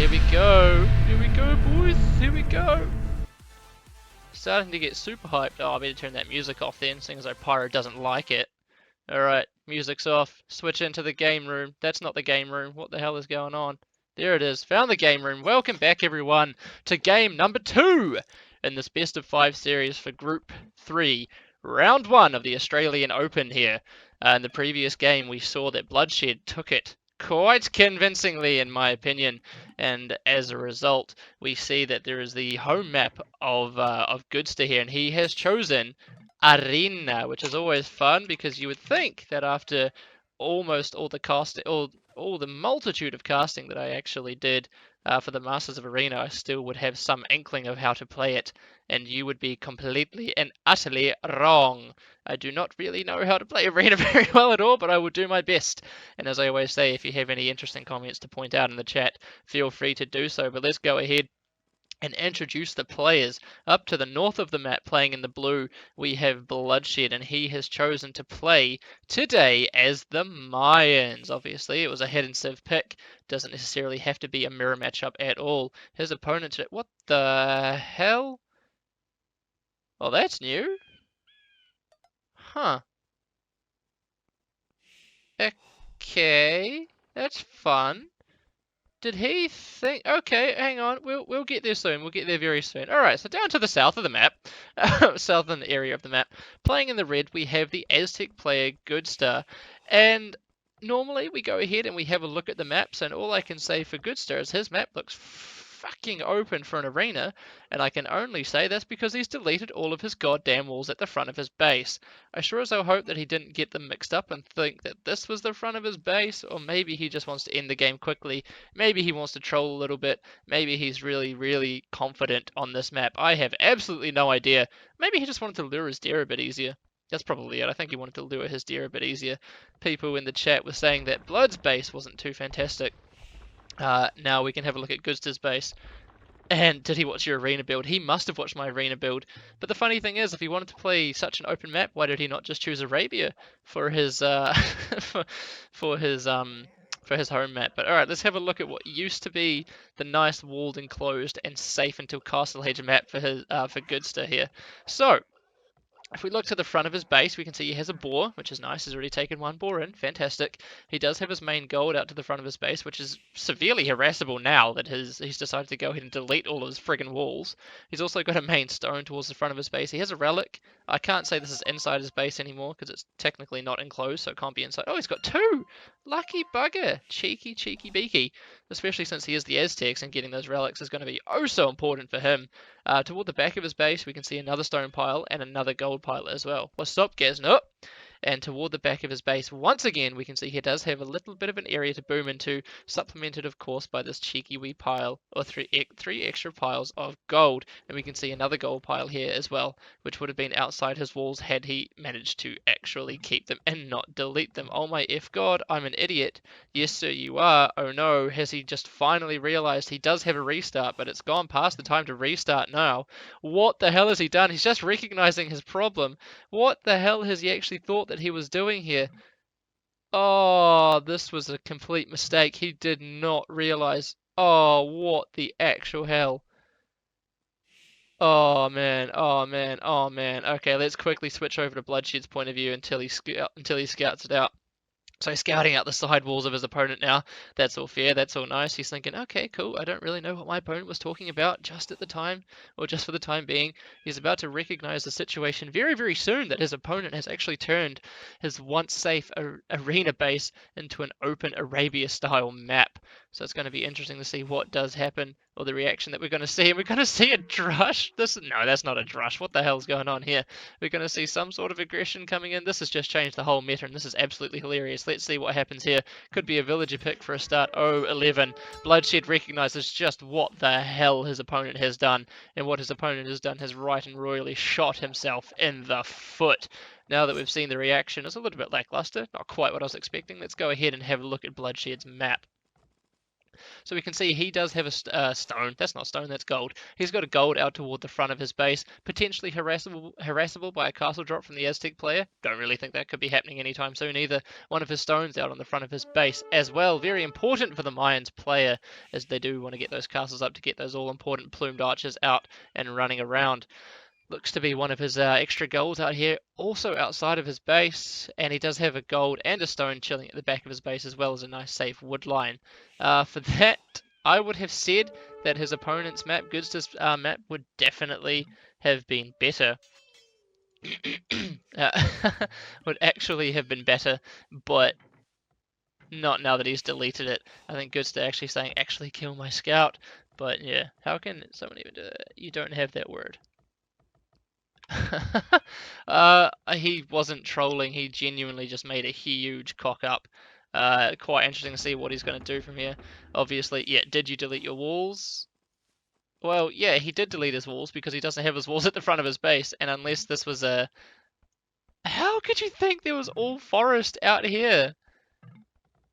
here we go. Here we go, boys. Here we go. Starting to get super hyped. Oh, I better turn that music off then, seeing as our Pyro doesn't like it. Alright, music's off. Switch into the game room. That's not the game room. What the hell is going on? There it is. Found the game room. Welcome back, everyone, to game number 2 in this best of 5 series for Group 3. Round 1 of the Australian Open here. In the previous game, we saw that Bloodshed took it quite convincingly, in my opinion, and as a result, we see that there is the home map of Goodstah here, and he has chosen Arena, which is always fun because you would think that after almost all the casting, all the multitude of casting that I actually did for the Masters of Arena, I still would have some inkling of how to play it, and you would be completely and utterly wrong. I do not really know how to play Arena very well at all, but I will do my best. And as I always say, if you have any interesting comments to point out in the chat, feel free to do so. But let's go ahead and introduce the players. Up to the north of the map, playing in the blue, we have Bloodshed, and he has chosen to play today as the Mayans. Obviously, it was a head and sieve pick. Doesn't necessarily have to be a mirror matchup at all. His opponent today, what the hell? Well, that's new. Huh. Okay, that's fun. Did he think? Okay, hang on. We'll get there soon. We'll get there very soon. All right. So down to the south of the map, southern area of the map, playing in the red, we have the Aztec player Goodstah, and normally we go ahead and we have a look at the maps, and all I can say for Goodstah is his map looks fucking open for an arena, and I can only say that's because he's deleted all of his goddamn walls at the front of his base. I sure as hell hope that he didn't get them mixed up and think that this was the front of his base, or maybe he just wants to end the game quickly. Maybe he wants to troll a little bit. Maybe he's really, really confident on this map. I have absolutely no idea. Maybe he just wanted to lure his deer a bit easier. That's probably it. I think he wanted to lure his deer a bit easier. People in the chat were saying that Blood's base wasn't too fantastic. Now we can have a look at Goodstah's base. And did he watch your arena build? He must have watched my arena build. But the funny thing is, if he wanted to play such an open map, why did he not just choose Arabia for his for his home map? But all right, let's have a look at what used to be the nice walled, enclosed, and safe until Castle Age map for his for Goodstah here. So if we look to the front of his base, we can see he has a boar, which is nice. He's already taken one boar in. Fantastic. He does have his main gold out to the front of his base, which is severely harassable now that he's decided to go ahead and delete all of his friggin' walls. He's also got a main stone towards the front of his base. He has a relic. I can't say this is inside his base anymore because it's technically not enclosed, so it can't be inside. Oh, he's got 2! Lucky bugger. Cheeky, cheeky beaky. Especially since he is the Aztecs, and getting those relics is going to be oh so important for him. Toward the back of his base, we can see another stone pile and another gold pile as well. What's up, Gaz? Nope. And toward the back of his base, once again, we can see he does have a little bit of an area to boom into, supplemented, of course, by this cheeky wee pile, or three extra piles of gold. And we can see another gold pile here as well, which would have been outside his walls had he managed to actually keep them and not delete them. Oh my F God, I'm an idiot. Yes, sir, you are. Oh no, has he just finally realized he does have a restart, but it's gone past the time to restart now? What the hell has he done? He's just recognizing his problem. What the hell has he actually thought that he was doing here? Oh, this was a complete mistake. He did not realize. Oh, what the actual hell? Oh man, oh man, oh man. Okay, let's quickly switch over to Bloodshed's point of view until he scouts it out. So scouting out the side walls of his opponent now. That's all fair, that's all nice. He's thinking, okay, cool, I don't really know what my opponent was talking about just at the time, or just for the time being. He's about to recognize the situation very, very soon that his opponent has actually turned his once safe arena base into an open Arabia-style map. So it's going to be interesting to see what does happen, or the reaction that we're going to see. And we're going to see a drush. No, that's not a drush. What the hell's going on here? We're going to see some sort of aggression coming in. This has just changed the whole meta, and this is absolutely hilarious. Let's see what happens here. Could be a villager pick for a start. Oh, 11. Bloodshed recognizes just what the hell his opponent has done, and what his opponent has done has right and royally shot himself in the foot. Now that we've seen the reaction, it's a little bit lackluster. Not quite what I was expecting. Let's go ahead and have a look at Bloodshed's map. So we can see he does have a stone. That's not stone, that's gold. He's got a gold out toward the front of his base, potentially harassable by a castle drop from the Aztec player. Don't really think that could be happening anytime soon either. One of his stones out on the front of his base as well. Very important for the Mayans player, as they do want to get those castles up to get those all-important plumed archers out and running around. Looks to be one of his extra golds out here, also outside of his base, and he does have a gold and a stone chilling at the back of his base, as well as a nice safe wood line. For that, I would have said that his opponent's map, Goodstah's map, would definitely have been better. uh, would actually have been better, but not now that he's deleted it. I think Goodstah actually saying, actually kill my scout. But yeah, how can someone even do that? You don't have that word. He wasn't trolling. He genuinely just made a huge cock up. Quite interesting to see what he's going to do from here. Obviously, yeah, did you delete your walls? Well, yeah, he did delete his walls because he doesn't have his walls at the front of his base. And unless this was a... How could you think there was all forest out here?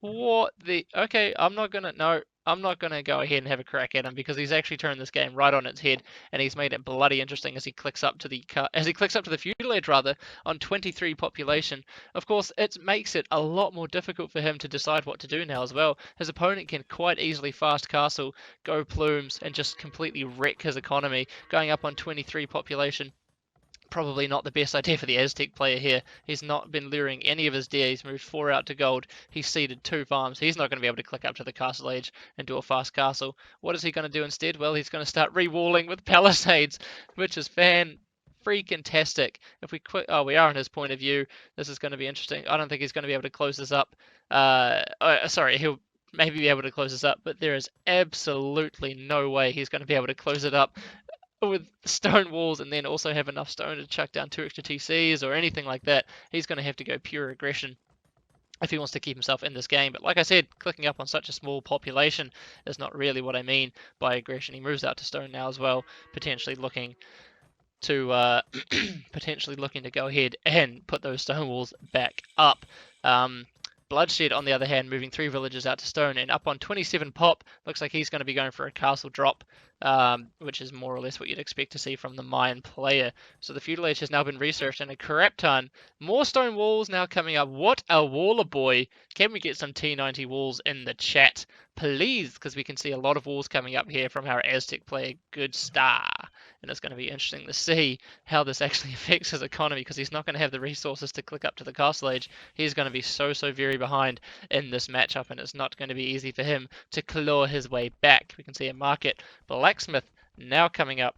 What the... Okay, I'm not gonna... No, I'm not gonna go ahead and have a crack at him because he's actually turned this game right on its head, and he's made it bloody interesting as he clicks up to the feudal age rather on 23 population. Of course, it makes it a lot more difficult for him to decide what to do now as well. His opponent can quite easily fast castle, go plumes, and just completely wreck his economy, going up on 23 population. Probably not the best idea for the Aztec player here. He's not been luring any of his deer. He's moved 4 out to gold. He's seeded 2 farms. He's not going to be able to click up to the castle age and do a fast castle. What is he going to do instead? Well, he's going to start re-walling with palisades, which is freaking-tastic. If we quit, oh, we are in his point of view. This is going to be interesting. I don't think he's going to be able to close this up. Sorry, he'll maybe be able to close this up, but there is absolutely no way he's going to be able to close it up with stone walls and then also have enough stone to chuck down 2 extra TCs or anything like that. He's going to have to go pure aggression if he wants to keep himself in this game. But like I said, clicking up on such a small population is not really what I mean by aggression. He moves out to stone now as well, potentially looking to go ahead and put those stone walls back up. Bloodshed, on the other hand, moving 3 villages out to stone and up on 27 pop. Looks like he's going to be going for a castle drop, which is more or less what you'd expect to see from the Mayan player. So the feudal age has now been researched and a crap ton. More stone walls now coming up. What a waller boy. Can we get some T90 walls in the chat, please? Because we can see a lot of walls coming up here from our Aztec player, Goodstah. And it's going to be interesting to see how this actually affects his economy, because he's not going to have the resources to click up to the castle age. He's going to be so very behind in this matchup, and it's not going to be easy for him to claw his way back. We can see a market blacksmith now coming up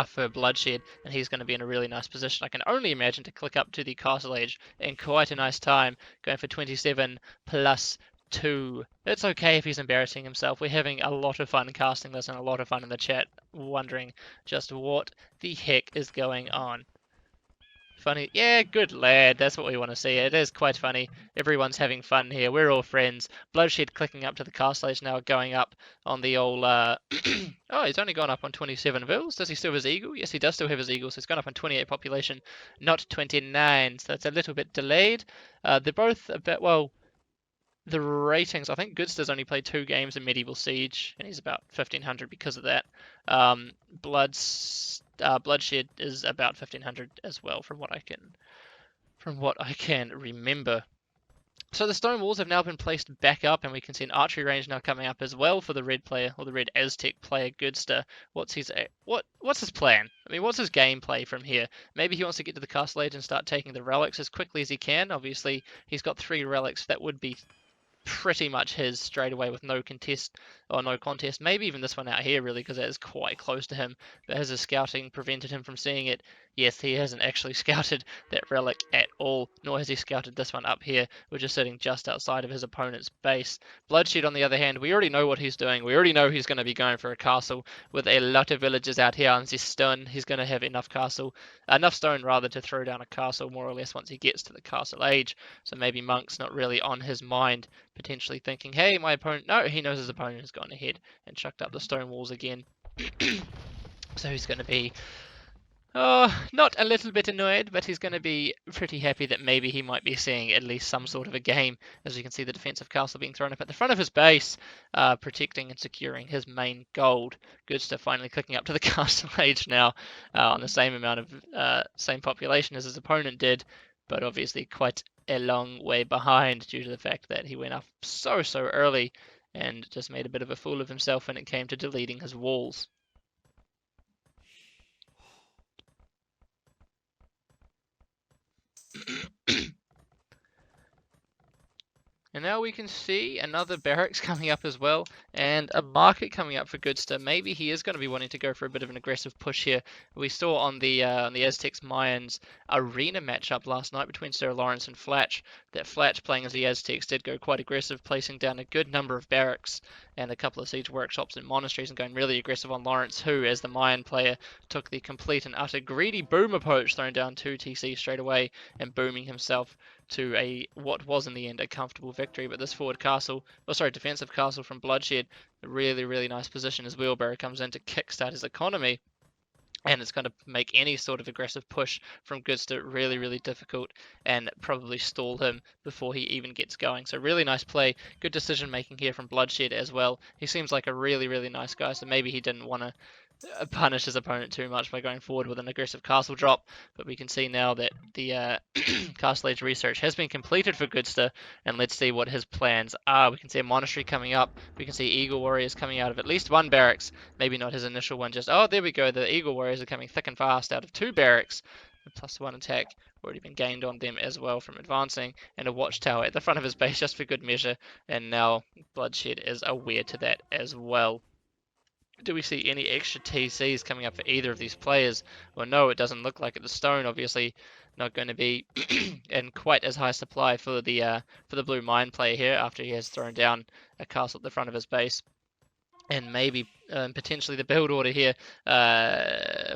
for Bloodshed, and he's going to be in a really nice position. I can only imagine to click up to the castle age in quite a nice time, going for 27 plus 2. It's okay if he's embarrassing himself. We're having a lot of fun casting this and a lot of fun in the chat, wondering just what the heck is going on. Funny. Yeah, good lad. That's what we want to see. It is quite funny. Everyone's having fun here. We're all friends. Bloodshed clicking up to the castle age now, going up on the old... oh, he's only gone up on 27 vills. Does he still have his eagle? Yes, he does still have his eagle, so he's gone up on 28 population, not 29. So it's a little bit delayed. They're both a bit... Well, the ratings... I think Goodstah's only played 2 games in Medieval Siege, and he's about 1,500 because of that. Bloodshed is about 1,500 as well, from what I can remember. So the stone walls have now been placed back up, and we can see an archery range now coming up as well for the red player, or the red Aztec player, Goodstah. What's his plan? I mean, what's his gameplay from here? Maybe he wants to get to the castle age and start taking the relics as quickly as he can. Obviously, he's got 3 relics that would be pretty much his straight away with no contest. Maybe even this one out here, really, because it is quite close to him. But has his scouting prevented him from seeing it? Yes, he hasn't actually scouted that relic at all, nor has he scouted this one up here, which is sitting just outside of his opponent's base. Bloodshed, on the other hand, we already know what he's doing. We already know he's going to be going for a castle with a lot of villages out here on this stone. He's going to have enough stone rather, to throw down a castle more or less once he gets to the castle age. So maybe Monk's not really on his mind, potentially thinking, hey, my opponent... No, he knows his opponent has gone ahead and chucked up the stone walls again. So he's going to be Oh, not a little bit annoyed, but he's going to be pretty happy that maybe he might be seeing at least some sort of a game. As you can see, the defensive castle being thrown up at the front of his base, protecting and securing his main gold. Goodstah finally clicking up to the castle age now, on the same amount of same population as his opponent did, but obviously quite a long way behind due to the fact that he went up so early and just made a bit of a fool of himself when it came to deleting his walls. And now we can see another barracks coming up as well, and a market coming up for Goodstah. Maybe he is going to be wanting to go for a bit of an aggressive push here. We saw on the Aztecs Mayans arena matchup last night between Sir Lawrence and Flatch that Flatch, playing as the Aztecs, did go quite aggressive, placing down a good number of barracks and a couple of siege workshops and monasteries, and going really aggressive on Lawrence, who, as the Mayan player, took the complete and utter greedy boom approach, throwing down 2 TC straight away and booming himself to a what was in the end a comfortable victory. But this forward castle, oh sorry, defensive castle from Bloodshed, a really nice position as Wheelbarrow comes in to kickstart his economy. And it's going to make any sort of aggressive push from Goodstah really difficult and probably stall him before he even gets going. So really nice play, good decision making here from Bloodshed as well. He seems like a really nice guy, so maybe he didn't want to punish his opponent too much by going forward with an aggressive castle drop, but we can see now that the castle age research has been completed for Goodstah, and let's see what his plans are. We can see a monastery coming up, we can see Eagle Warriors coming out of at least one barracks, maybe not his initial one, just, oh, there we go, the Eagle Warriors are coming thick and fast out of 2 barracks. +1 attack already been gained on them as well from advancing, and a watchtower at the front of his base just for good measure, and now Bloodshed is aware to that as well. Do we see any extra TCs coming up for either of these players? Well, no, it doesn't look like it. The stone obviously not going to be in quite as high supply for the blue mine player here after he has thrown down a castle at the front of his base, and maybe potentially the build order here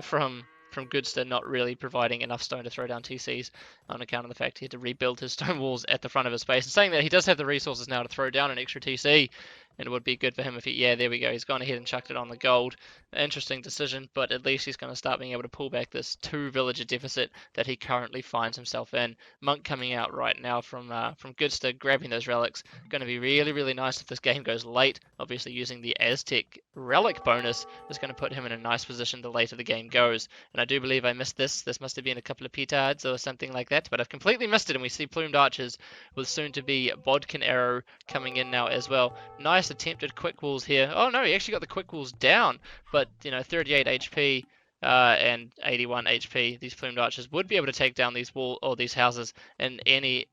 from Goodstah not really providing enough stone to throw down TCs on account of the fact he had to rebuild his stone walls at the front of his base. And saying that, he does have the resources now to throw down an extra TC, and it would be good for him if he, yeah, there we go, he's gone ahead and chucked it on the gold. Interesting decision, but at least he's going to start being able to pull back this 2 villager deficit that he currently finds himself in. Monk coming out right now from Goodstah, grabbing those relics. Going to be really nice if this game goes late. Obviously using the Aztec relic bonus is going to put him in a nice position the later the game goes. And I do believe I missed this. This must have been a couple of petards or something like that, but I've completely missed it, and we see plumed archers with soon to be Bodkin arrow coming in now as well. Nice attempted quick walls here. Oh no, he actually got the quick walls down, but 38 HP and 81 HP. These plumed archers would be able to take down these these houses in a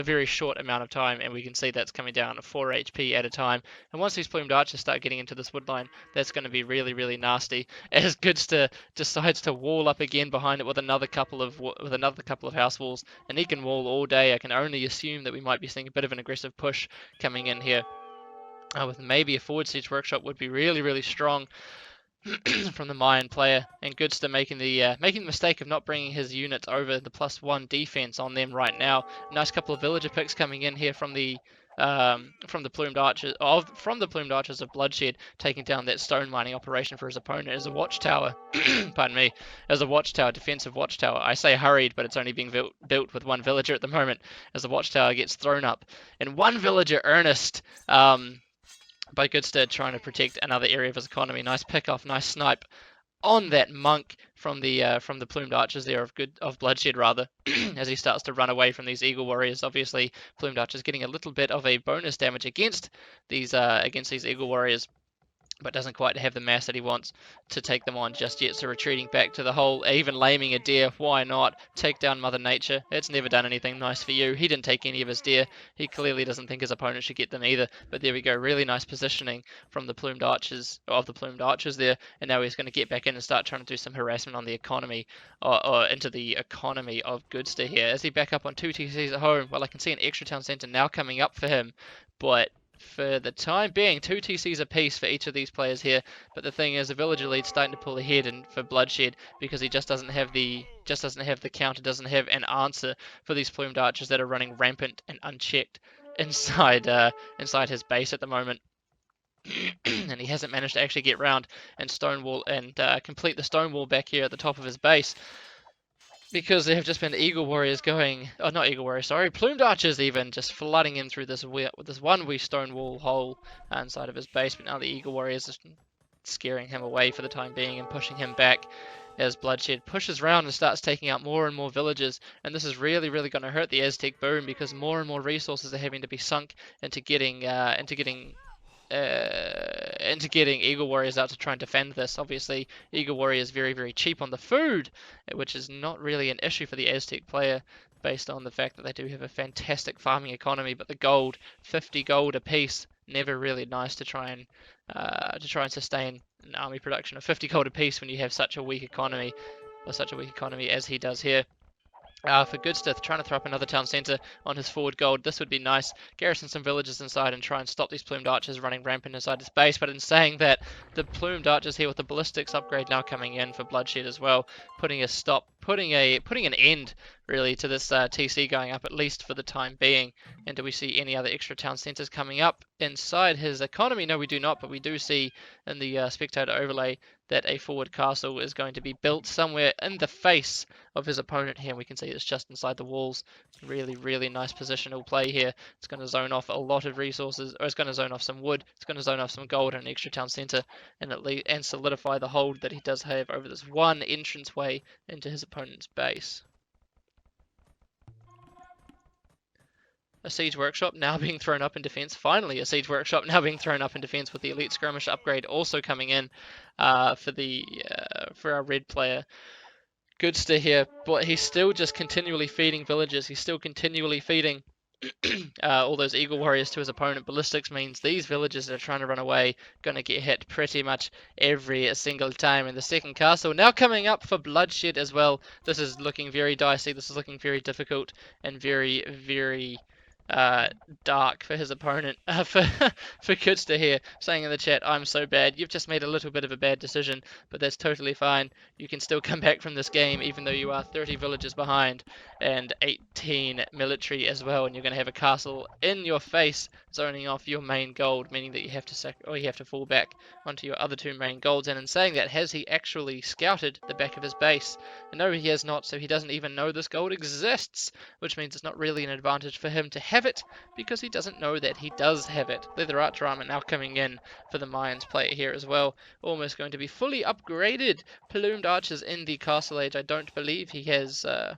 very short amount of time, and we can see that's coming down 4 HP at a time. And once these plumed archers start getting into this wood line, that's going to be really nasty. As Goodstah decides to wall up again behind it with another couple of house walls, and he can wall all day. I can only assume that we might be seeing a bit of an aggressive push coming in here. With maybe a forward siege workshop would be really strong from the Mayan player, and Goodstah making the mistake of not bringing his units over the +1 defense on them right now. Nice couple of villager picks coming in here from the plumed archers of Bloodshed, taking down that stone mining operation for his opponent as a watchtower. Pardon me, as a watchtower, defensive watchtower. I say hurried, but it's only being built with 1 villager at the moment, as the watchtower gets thrown up, and 1 villager Ernest. By Goodstah trying to protect another area of his economy. Nice pick off, nice snipe on that monk from the plumed archers there of Bloodshed rather, as he starts to run away from these eagle warriors. Obviously, plumed archers getting a little bit of a bonus damage against these eagle warriors, but doesn't quite have the mass that he wants to take them on just yet. So retreating back to the hole, even laming a deer, why not? Take down Mother Nature. It's never done anything nice for you. He didn't take any of his deer. He clearly doesn't think his opponent should get them either. But there we go, really nice positioning from the plumed archers, there. And now he's going to get back in and start trying to do some harassment on the economy, or into the economy of Goodstah here. As he back up on 2 TCs at home, well, I can see an extra town centre now coming up for him, but for the time being, 2 TCs apiece for each of these players here. But the thing is, the villager lead's starting to pull ahead, and for Bloodshed, because he just doesn't have the counter, doesn't have an answer for these plumed archers that are running rampant and unchecked inside his base at the moment. and he hasn't managed to actually get round and stonewall and complete the stonewall back here at the top of his base, because there have just been Eagle Warriors going, oh not Eagle Warriors, sorry, Plumed Archers even, just flooding in through this one wee stonewall hole inside of his base, but now the Eagle Warriors are scaring him away for the time being and pushing him back as Bloodshed pushes round and starts taking out more and more villages, and this is really going to hurt the Aztec boom, because more and more resources are having to be sunk into getting into getting Eagle Warriors out to try and defend this. Obviously, Eagle Warrior is very cheap on the food, which is not really an issue for the Aztec player, based on the fact that they do have a fantastic farming economy. But the gold, 50 gold a piece, never really nice to try and sustain an army production of 50 gold a piece when you have such a weak economy, or such a weak economy as he does here. For Goodstah, trying to throw up another town centre on his forward gold. This would be nice. Garrison some villages inside and try and stop these plumed archers running rampant inside his base. But in saying that, the plumed archers here with the ballistics upgrade now coming in for Bloodshed as well, putting an end really to this TC going up, at least for the time being. And do we see any other extra town centres coming up inside his economy? No, we do not, but we do see in the spectator overlay that a forward castle is going to be built somewhere in the face of his opponent here. And we can see it's just inside the walls. Really nice positional play here. It's going to zone off a lot of resources, or it's going to zone off some wood, it's going to zone off some gold and an extra town centre, and solidify the hold that he does have over this one entranceway into his opponent's base. A siege workshop now being thrown up in defense. Finally, a siege workshop now being thrown up in defense, with the elite skirmish upgrade also coming in for our red player Goodstah here. But he's still just continually feeding villages. He's still continually feeding all those Eagle Warriors to his opponent. Ballistics means these villages that are trying to run away going to get hit pretty much every single time. And the second castle now coming up for Bloodshed as well. This is looking very dicey. This is looking very difficult and very dark for his opponent. For Goodstah here, saying in the chat, "I'm so bad. You've just made a little bit of a bad decision, but that's totally fine. You can still come back from this game, even though you are 30 villages behind and 18 military as well, and you're going to have a castle in your face, zoning off your main gold, meaning that you have to fall back onto your other two main golds." And in saying that, has he actually scouted the back of his base? No, he has not. So he doesn't even know this gold exists, which means it's not really an advantage for him to have it, because he doesn't know that he does have it. Leather Archer armor now coming in for the Mayans player here as well. Almost going to be fully upgraded plumed archers in the castle age. I don't believe he has an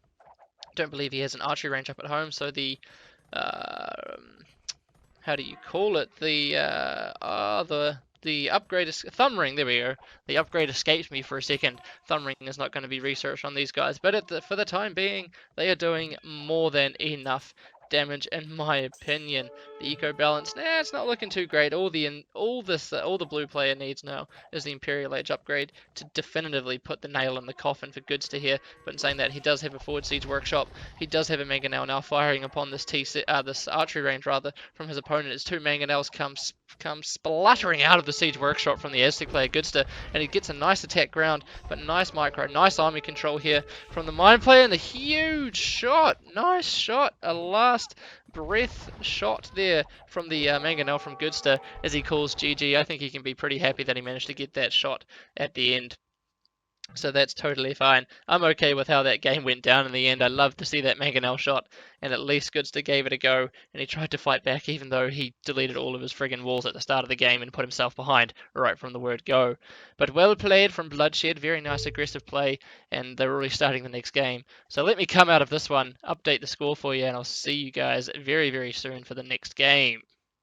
archery range up at home, so the how do you call it? The upgrade is thumb ring. There we go. The upgrade escaped me for a second. Thumb ring is not going to be researched on these guys, but for the time being, they are doing more than enough damage, in my opinion. The eco balance, it's not looking too great. All the blue player needs now is the Imperial Age upgrade to definitively put the nail in the coffin for Goodstah here. But in saying that, he does have a forward siege workshop. He does have a mangonel now firing upon this this archery range rather from his opponent. As two mangonels come spluttering out of the siege workshop from the Aztec player Goodstah, and he gets a nice attack ground, but nice army control here from the mine player, and the huge shot, nice shot, a last breath shot there from the mangonel from Goodstah as he calls GG. I think he can be pretty happy that he managed to get that shot at the end. So that's totally fine. I'm okay with how that game went down in the end. I love to see that mangonel shot, and at least Goodstah gave it a go, and he tried to fight back even though he deleted all of his friggin' walls at the start of the game and put himself behind right from the word go. But well played from Bloodshed, very nice aggressive play, and they're already starting the next game. So let me come out of this one, update the score for you, and I'll see you guys very soon for the next game.